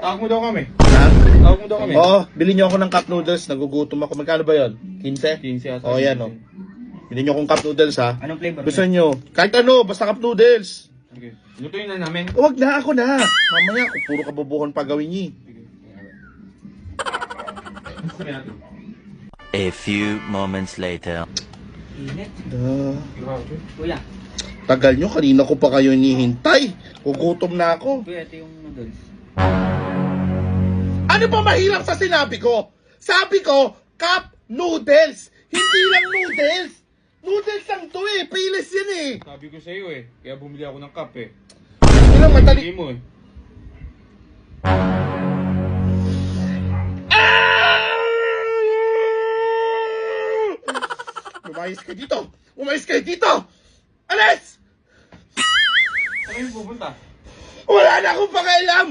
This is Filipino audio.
Tawag mo daw kami. Ha? Tawag mo daw kami. Oo, bilhin niyo ako ng cup noodles. Nagugutom ako. Magkano ba yun? 15? 15 ata. Oo, yan o. Bilhin niyo akong cup noodles ha. Anong flavor? Gusto niyo? Kahit ano, basta cup noodles. Sige. Lutuin na namin. Huwag na, ako na. Mamaya, kung puro kabubuhan pa gawin niyo. Sige. Gusto natin. A few moments later. Init. Grabe. Kuya. Tagal nyo, kanina ko pa kayo hinihintay. Gugutom na ako. Kuya, ito yung noodles. Ano ba mahirap sa sinabi ko? Sabi ko, cup noodles. Hindi lang noodles. Noodles lang to eh. Pilis yan eh. Sabi ko sa'yo eh. Kaya bumili ako ng cup eh. Ano madali. Hindi mo eh. Umayos ka dito. Umayos ka dito. Alis! Saan kayo pupunta? Wala na akong pakialam.